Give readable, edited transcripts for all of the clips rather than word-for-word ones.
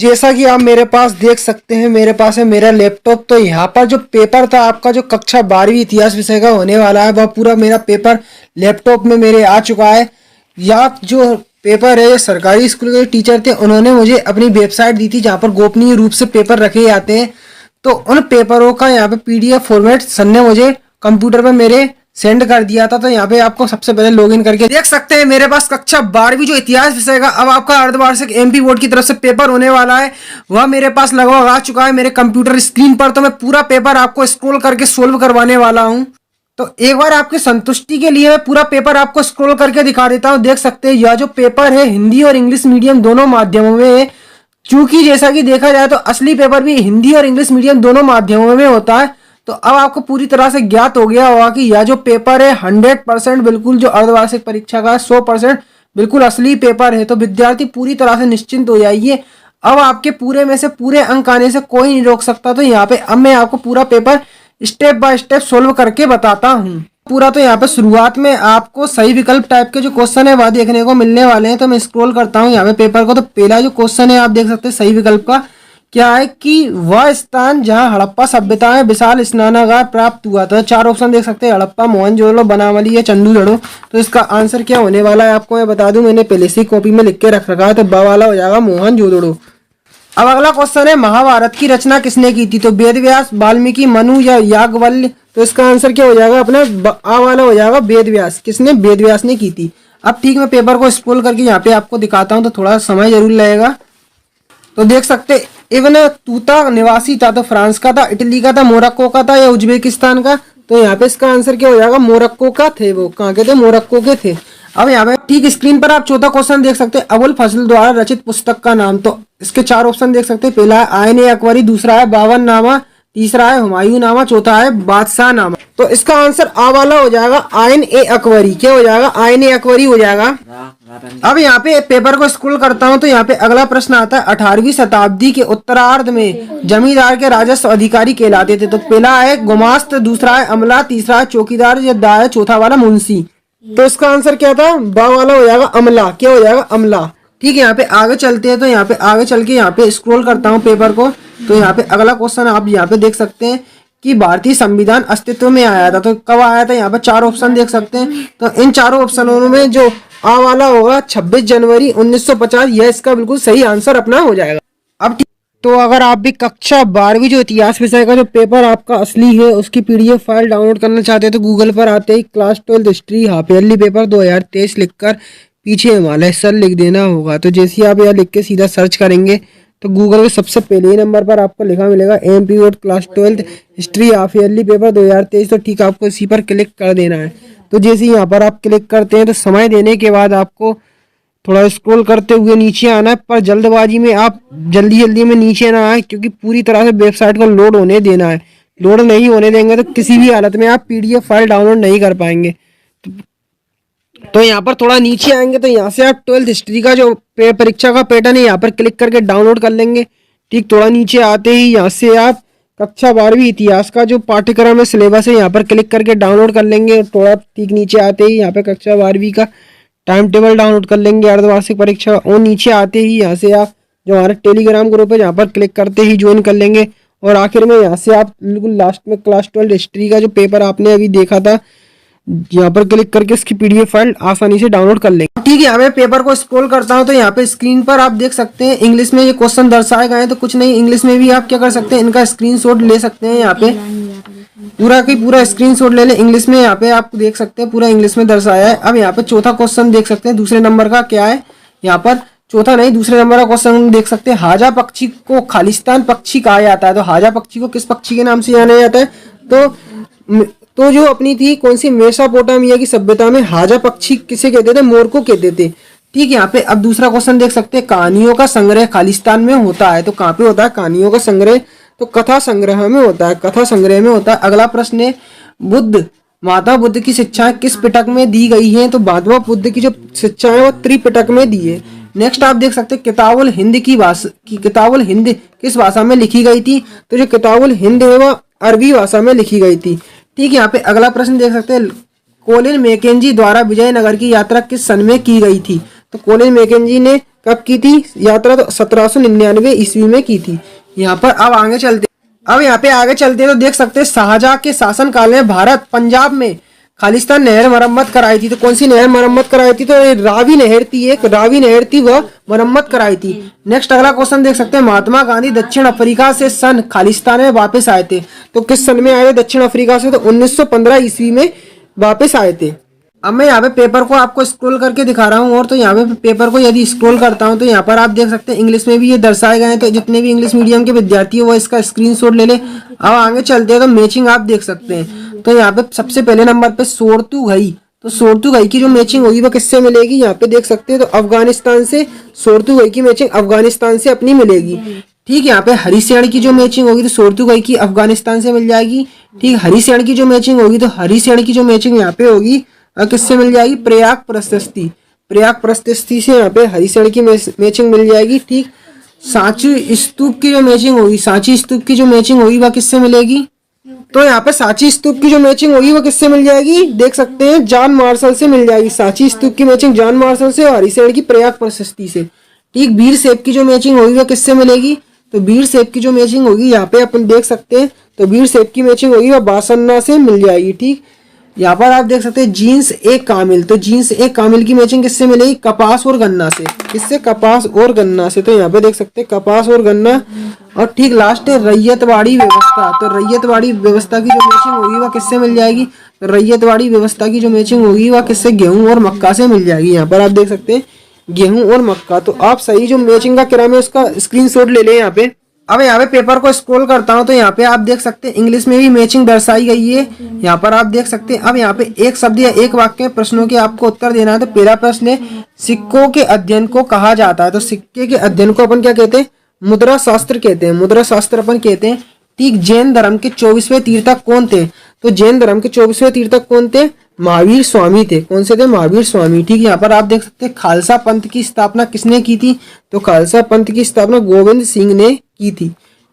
जैसा कि आप मेरे पास देख सकते हैं, मेरे पास है मेरा लैपटॉप। तो यहाँ पर जो पेपर था आपका, जो कक्षा 12वीं इतिहास विषय का होने वाला है, वह पूरा मेरा पेपर लैपटॉप में मेरे आ चुका है। यह जो पेपर है, सरकारी स्कूल के टीचर थे, उन्होंने मुझे अपनी वेबसाइट दी थी जहाँ पर गोपनीय रूप से पेपर रखे जाते हैं। तो उन पेपरों का यहाँ पे पीडीएफ फॉर्मेट सर ने मुझे कंप्यूटर पे मेरे सेंड कर दिया था। तो यहाँ पे आपको सबसे पहले लॉगिन करके देख सकते हैं, मेरे पास कक्षा 12वीं जो इतिहास विषय का अब आपका अर्धवार्षिक एमपी बोर्ड की तरफ से पेपर होने वाला है, वह मेरे पास लगभग आ चुका है मेरे कंप्यूटर स्क्रीन पर। तो मैं पूरा पेपर आपको स्क्रॉल करके सोल्व करवाने वाला हूँ। तो एक बार आपकी संतुष्टि के लिए मैं पूरा पेपर आपको स्क्रॉल करके दिखा देता हूँ। देख सकते हैं यह जो पेपर है हिंदी और इंग्लिश मीडियम दोनों माध्यमों में है। चूंकि जैसा कि देखा जाए तो असली पेपर भी हिंदी और इंग्लिश मीडियम दोनों माध्यमों में होता है। तो अब आपको पूरी तरह से ज्ञात हो गया होगा कि यह जो पेपर है 100% बिल्कुल जो अर्धवार्षिक परीक्षा का 100% बिल्कुल असली पेपर है। तो विद्यार्थी पूरी तरह से निश्चिंत हो जाइए, अब आपके पूरे में से पूरे अंक आने से कोई नहीं रोक सकता। तो यहाँ पे अब मैं आपको पूरा paper step by step solve करके बताता हूँ पूरा। तो यहाँ पे शुरुआत में आपको सही विकल्प टाइप के जो क्वेश्चन है वह देखने को मिलने वाले हैं। तो मैं स्क्रॉल करता हूँ यहाँ पे पेपर को। तो पहला जो क्वेश्चन है आप देख सकते हैं सही विकल्प का क्या है कि वह स्थान जहां हड़प्पा सभ्यता में विशाल स्नानागार प्राप्त हुआ था। चार ऑप्शन देख सकते हैं, हड़प्पा, मोहनजोदड़ो, बनावली या चंदूगढ़। तो इसका आंसर क्या होने वाला है आपको मैं बता दूं, मैंने पहले से कॉपी में लिख के रख रखा है। तो ब वाला हो जाएगा मोहनजोदड़ो। अब अगला क्वेश्चन है महाभारत की रचना किसने की थी। तो वेद व्यास, वाल्मीकि, मनु या याज्ञवल्क्य। तो इसका आंसर क्या हो जाएगा अपना आ वाला हो जाएगा वेद व्यास। किसने? वेद व्यास ने की थी। अब ठीक मैं पेपर को स्क्रॉल करके यहाँ पे आपको दिखाता हूँ, तो थोड़ा समय जरूर लगेगा। तो देख सकते इब्न तूता निवासी था, तो फ्रांस का था, इटली का था, मोरक्को का था या उज्बेकिस्तान का। तो यहाँ पे इसका आंसर क्या हो जाएगा, मोरक्को का थे। वो कहाँ के थे? मोरक्को के थे। अब यहाँ पे ठीक स्क्रीन पर आप चौथा क्वेश्चन देख सकते हैं, अबुल फजल द्वारा रचित पुस्तक का नाम। तो इसके चार ऑप्शन देख सकते हैं, पहला है आयन ए अकबरी, दूसरा है बावन नामा, तीसरा है हुमायूं नामा, चौथा है बादशाह नामा। तो इसका आंसर आ वाला हो जाएगा आयन ए अकबरी। क्या हो जाएगा? आयन ए अकबरी हो जाएगा। अब यहाँ पे पेपर को स्क्रॉल करता हूँ, तो यहाँ पे अगला प्रश्न आता है 18वीं शताब्दी के उत्तरार्ध में जमींदार के राजस्व अधिकारी कहलाते थे। तो पहला है गुमास्त, दूसरा है अमला, तीसरा है चौकीदार या दाया, चौथा वाला मुंशी। तो इसका आंसर क्या था? बा वाला हो जाएगा अमला। क्या हो जाएगा? अमला। ठीक है, यहाँ पे आगे चलते हैं। तो यहाँ पे आगे चल के यहाँ पे स्क्रॉल करता हूँ पेपर को। तो यहाँ पे अगला क्वेश्चन आप यहाँ पे देख सकते हैं कि भारतीय संविधान अस्तित्व में आया था। तो कब आया था? यहाँ पे चार ऑप्शन देख सकते हैं। तो इन चारों ऑप्शनों में जो आ वाला होगा 26 जनवरी 1950, यह इसका बिल्कुल सही आंसर अपना हो जाएगा। अब तो अगर आप भी कक्षा 12वीं जो इतिहास विषय का जो पेपर आपका असली है उसकी पीडीएफ फाइल डाउनलोड करना चाहते हैं, तो गूगल पर आते ही class 12 history half yearly paper 2023 लिखकर पीछे हिमालय सर लिख देना होगा। तो जैसे ही आप यह लिख के सीधा सर्च करेंगे तो गूगल के सबसे पहले ही नंबर पर आपको लिखा मिलेगा MP board class 12 history half yearly paper 2023। तो ठीक आपको इसी पर क्लिक कर देना है। तो जैसे ही यहाँ पर आप क्लिक करते हैं तो समय देने के बाद आपको थोड़ा स्क्रॉल करते हुए नीचे आना है, पर जल्दबाजी में आप जल्दी में नीचे ना आए, क्योंकि पूरी तरह से वेबसाइट को लोड होने देना है। लोड नहीं होने देंगे तो किसी भी हालत में आप पीडीएफ फाइल डाउनलोड नहीं कर पाएंगे। तो यहाँ पर थोड़ा नीचे आएंगे तो यहाँ से आप 12th हिस्ट्री का जो परीक्षा का पैटर्न है यहाँ पर क्लिक करके डाउनलोड कर लेंगे। ठीक थोड़ा नीचे आते ही यहाँ से आप कक्षा 12वीं इतिहास का जो पाठ्यक्रम है सिलेबस है यहाँ पर क्लिक करके डाउनलोड कर लेंगे। थोड़ा ठीक नीचे आते ही यहाँ पे कक्षा 12वीं का टाइम टेबल डाउनलोड कर लेंगे अर्धवार्षिक परीक्षा। और नीचे आते ही यहाँ से आप जो हमारा टेलीग्राम ग्रुप है यहाँ पर क्लिक करते ही ज्वाइन कर लेंगे। और आखिर में यहाँ से आप बिल्कुल लास्ट में क्लास 12 हिस्ट्री का जो पेपर आपने अभी देखा था यहाँ पर क्लिक करके इसकी पीडीएफ फाइल आसानी से डाउनलोड कर लेंगे। ठीक है, यहाँ पे पेपर को स्क्रॉल करता हूँ तो यहाँ पे स्क्रीन पर आप देख सकते हैं इंग्लिश में ये क्वेश्चन दर्शाए गए हैं। तो कुछ नहीं, इंग्लिश में भी आप क्या कर सकते हैं, इनका स्क्रीनशॉट ले सकते हैं। यहाँ पे पूरा की पूरा स्क्रीनशॉट ले लें इंग्लिश में। यहाँ पे आप देख सकते हैं पूरा इंग्लिश में दर्शाया है। अब यहाँ पे चौथा क्वेश्चन देख सकते हैं दूसरे नंबर का क्या है। यहाँ पर चौथा नहीं दूसरे नंबर का क्वेश्चन देख सकते हैं, हाजा पक्षी को खालिस्तान पक्षी कहा जाता है। तो हाजा पक्षी को किस पक्षी के नाम से जाना जाता है? तो जो अपनी थी कौन सी मेसोपोटामिया की सभ्यता में हाजा पक्षी किसे कहते थे? मोर को कहते थे। ठीक है, यहाँ पे अब दूसरा क्वेश्चन देख सकते हैं, कहानियों का संग्रह खालिस्तान में होता है। तो कहाँ पे होता है कहानियों का संग्रह? तो कथा संग्रह में होता है, कथा संग्रह में होता है। अगला प्रश्न है बुद्ध माता बुद्ध की शिक्षाएं किस पिटक में दी गई हैं? तो माधव बुद्ध की जो शिक्षाएं वो त्रिपिटक में दी है। नेक्स्ट आप देख सकते हैं किताबुल हिंद किताबुल हिंद किस भाषा में लिखी गई थी? तो जो किताबुल हिंद है वो अरबी भाषा में लिखी गई थी। ठीक है, यहाँ पे अगला प्रश्न देख सकते हैं, कोलिन मैकेंजी द्वारा विजयनगर की यात्रा किस सन में की गई थी? तो कोलिन मैकेंजी ने कब की थी यात्रा? तो 1799 ईस्वी में की थी। यहाँ पर अब आगे चलते, अब यहाँ पे आगे चलते तो देख सकते हैं शाहजहां के शासनकाल में भारत पंजाब में खालिस्तान नहर मरम्मत कराई थी। तो कौन सी नहर मरम्मत कराई थी? तो रावी नहर थी, एक रावी नहर थी, वह मरम्मत कराई थी। नेक्स्ट अगला क्वेश्चन देख सकते हैं, महात्मा गांधी दक्षिण अफ्रीका से सन खालिस्तान में वापस आए थे। तो किस सन में आए थे दक्षिण अफ्रीका से? तो 1915 ईस्वी में वापस आए थे। अब मैं यहाँ पे पेपर को आपको स्क्रॉल करके दिखा रहा हूँ, और तो यहाँ पे पेपर को यदि स्क्रॉल करता हूँ तो यहाँ पर आप देख सकते हैं इंग्लिश में भी ये दर्शाए गए हैं। तो जितने भी इंग्लिश मीडियम के विद्यार्थी है वो इसका स्क्रीनशॉट ले ले। अब आगे चलते हैं तो मैचिंग आप देख सकते हैं। तो यहाँ पे सबसे पहले नंबर पे सोरतू घई, तो सोरतू घई की जो मैचिंग होगी वो किससे मिलेगी? यहाँ पे देख सकते हैं तो अफगानिस्तान से, सोरतू घई की मैचिंग अफगानिस्तान से अपनी मिलेगी। ठीक, यहाँ पे हरिशेण की जो मैचिंग होगी तो सोरतू घई की अफगानिस्तान से मिल जाएगी। ठीक, हरिशेण की जो मैचिंग होगी तो हरिशेण की जो मैचिंग यहाँ पे होगी किससे मिल जाएगी? प्रयाग प्रशस्ति, प्रयाग प्रशस्ति से यहाँ पे हरिशेण की मैचिंग मिल जाएगी। ठीक, सांची स्तूप की जो मैचिंग होगी, सांची स्तूप की जो मैचिंग होगी वह किससे मिलेगी? तो यहाँ पे सांची स्तूप की जो मैचिंग होगी वो किससे मिल जाएगी? देख सकते हैं जॉन मार्शल से मिल जाएगी। सांची स्तूप की मैचिंग जॉन मार्शल से और हरिशेण की प्रयाग प्रशस्ति से। ठीक, वीर सेब की जो मैचिंग होगी वह किससे मिलेगी? तो वीर सेब की जो मैचिंग होगी यहाँ पे अपन देख सकते हैं तो वीर सेब की मैचिंग होगी वह बासन्ना से मिल जाएगी। ठीक, यहाँ पर आप देख सकते हैं जीन्स एक कामिल, तो जीन्स एक कामिल की मैचिंग किससे मिलेगी? कपास और गन्ना से। किससे? कपास और गन्ना से। तो यहाँ पे देख सकते हैं कपास और गन्ना। और ठीक लास्ट है रैयतवाड़ी व्यवस्था, तो रैयतवाड़ी व्यवस्था की जो मैचिंग होगी वह किससे मिल जाएगी? तो रैयतवाड़ी व्यवस्था की जो मैचिंग होगी वह किससे? गेहूं और मक्का से मिल जाएगी। यहाँ पर आप देख सकते हैं गेहूं और मक्का। तो आप सही जो मैचिंग का क्रम है उसका स्क्रीनशॉट ले लें यहाँ पे। अब यहाँ पे पेपर को स्क्रॉल करता हूँ तो यहाँ पे आप देख सकते हैं इंग्लिश में भी मैचिंग दर्शाई गई है। यहाँ पर आप देख सकते हैं। अब यहाँ पे एक शब्द या एक वाक्य में प्रश्नों के आपको उत्तर देना है। तो पहला प्रश्न है सिक्कों के अध्ययन को कहा जाता है। तो सिक्के के अध्ययन को अपन क्या कहते हैं? मुद्रा शास्त्र कहते हैं, मुद्रा शास्त्र अपन कहते हैं। ठीक, जैन धर्म के 24वें तीर्थक कौन थे? तो जैन धर्म के 24वें तीर्थक कौन थे? महावीर स्वामी थे। कौन से थे? महावीर स्वामी। ठीक, यहाँ पर आप देख सकते हैं खालसा पंथ की स्थापना किसने की थी? तो खालसा पंथ की स्थापना गोविंद सिंह ने की थी।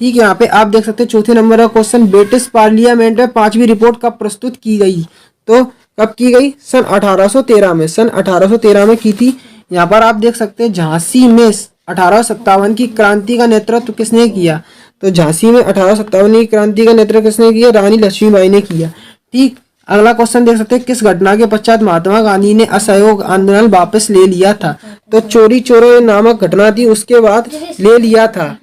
ठीक, यहाँ पे आप देख सकते हैं चौथे नंबर का क्वेश्चन, ब्रिटिश पार्लियामेंट में 5वीं रिपोर्ट कब प्रस्तुत की गई? तो कब की गई? सन 1813 में, सन 1813 में की थी। यहाँ पर आप देख सकते हैं झांसी में 1857 की क्रांति का नेतृत्व किसने किया? तो झांसी में 1857 की क्रांति का नेतृत्व किसने किया? रानी लक्ष्मीबाई ने किया। ठीक, अगला क्वेश्चन देख सकते हैं किस घटना के पश्चात महात्मा गांधी ने असहयोग आंदोलन वापस ले लिया था? तो चोरी चोरो नामक घटना थी, उसके बाद ले लिया था।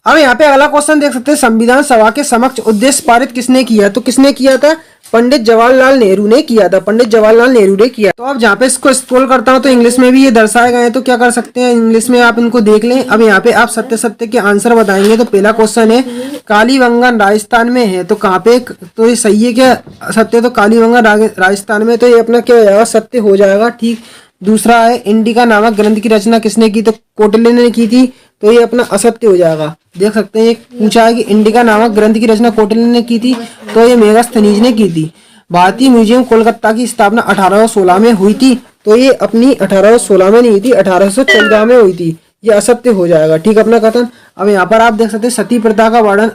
अब यहाँ पे अगला क्वेश्चन देख सकते हैं संविधान सभा के समक्ष उद्देश्य पारित किसने किया? तो किसने किया था? पंडित जवाहरलाल नेहरू ने किया था, पंडित जवाहरलाल नेहरू ने किया। तो अब जहाँ पे इसको स्क्रॉल करता हूँ तो इंग्लिश में भी ये दर्शाए गए हैं। तो क्या कर सकते हैं इंग्लिश में आप इनको देख लें। अब यहाँ पे आप सत्य सत्य के आंसर बताएंगे। तो पहला क्वेश्चन है कालीबंगन राजस्थान में है, तो कहाँ पे? तो ये सही है क्या सत्य? तो कालीबंगन राजस्थान में, तो ये अपना क्या हो जाएगा? सत्य हो जाएगा। ठीक, दूसरा है इंडिका नामक ग्रंथ की रचना किसने की? तो कौटिल्य ने की थी, तो ये अपना असत्य हो जाएगा। देख सकते हैं पूछा है कि इंडिका नामक ग्रंथ की रचना कौटिल्य ने की थी, तो ये मेगास्थनीज ने की थी। भारतीय म्यूजियम कोलकाता की स्थापना 1816 में हुई थी, तो ये अपनी 1816 में नहीं हुई थी, 1814 में हुई थी। ये असत्य हो जाएगा। ठीक, अपना कथन। अब यहाँ पर आप देख सकते हैं सती प्रथा का वर्णन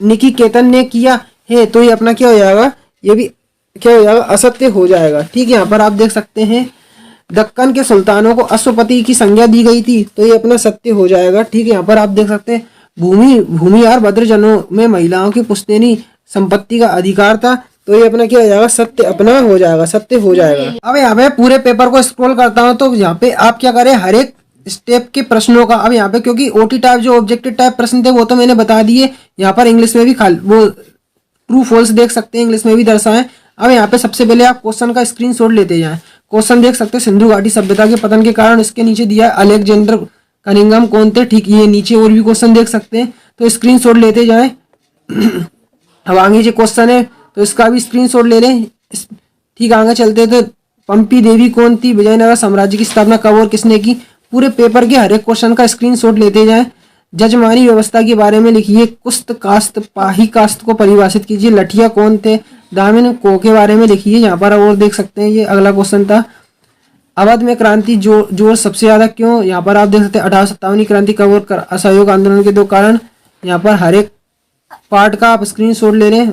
निकिकेतन ने किया है, तो ये अपना क्या हो जाएगा? ये भी क्या हो जाएगा? असत्य हो जाएगा। ठीक, यहाँ पर आप देख सकते हैं दक्कन के सुल्तानों को अश्वपति की संज्ञा दी गई थी, तो ये अपना सत्य हो जाएगा। ठीक है, यहाँ पर आप देख सकते हैं भूमिहार भद्रजनों में महिलाओं की पुश्तैनी संपत्ति का अधिकार था, तो ये अपना क्या हो जाएगा? सत्य अपना हो जाएगा, सत्य हो जाएगा। अब यहाँ पे पूरे पेपर को स्क्रॉल करता हूँ तो यहाँ पे आप क्या करें हर एक स्टेप के प्रश्नों का। अब यहाँ पे क्योंकि ओटी टाइप जो ऑब्जेक्टिव टाइप प्रश्न थे वो तो मैंने बता दिए, यहाँ पर इंग्लिश में भी वो ट्रू फॉल्स देख सकते हैं, इंग्लिश में भी दर्शाएं। अब यहाँ पे सबसे पहले आप क्वेश्चन का स्क्रीनशॉट लेते जाएं। क्वेश्चन देख सकते हैं सिंधु घाटी सभ्यता के पतन के कारण, इसके नीचे दिया है अलेक्जेंडर कनिंघम कौन थे? ठीक, ये नीचे और भी क्वेश्चन देख सकते हैं, तो स्क्रीनशॉट लेते जाएं। अब आगे जो क्वेश्चन है तो इसका भी स्क्रीनशॉट ले लें। ठीक, आगे चलते तो पंपी देवी कौन थी? विजयनगर साम्राज्य की स्थापना कब और किसने की? पूरे पेपर के हर एक क्वेश्चन का स्क्रीनशॉट लेते जाएं। जजमानी व्यवस्था के बारे में लिखिए। कुस्त कास्त पाही कास्त को परिभाषित कीजिए। लठिया कौन थे? दामिन को के बारे में लिखिए। यहाँ पर और देख सकते हैं ये अगला क्वेश्चन था। अवध में क्रांति जोर सबसे ज्यादा क्यों? यहाँ पर आप देख सकते हैं 1857 क्रांति कब और असहयोग आंदोलन के 2 कारण। यहाँ पर हर एक पार्ट का आप स्क्रीनशॉट ले लें।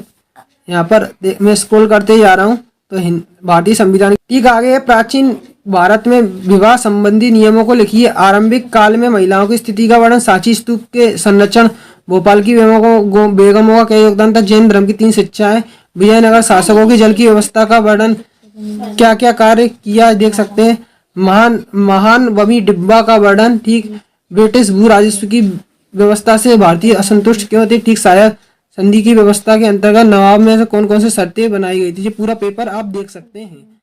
यहाँ पर मैं स्क्रॉल करते जा रहा हूँ तो भारतीय संविधान। ठीक, आगे प्राचीन भारत में विवाह संबंधी नियमों को लिखिए। आरंभिक काल में महिलाओं की स्थिति का वर्णन। सांची स्तूप के संरक्षण। भोपाल की बेगमों का क्या योगदान था। जैन धर्म की 3 शिक्षाएं। विजयनगर शासकों की जल की व्यवस्था का वर्णन। क्या क्या कार्य किया देख सकते हैं। महान महान बमी डिब्बा का वर्णन। ठीक। ब्रिटिश भू राजस्व की व्यवस्था से भारतीय असंतुष्ट क्यों थे। ठीक। शायद संधि की व्यवस्था के अंतर्गत नवाब में से कौन कौन सी शर्तें बनाई गई थी। ये पूरा पेपर आप देख सकते हैं।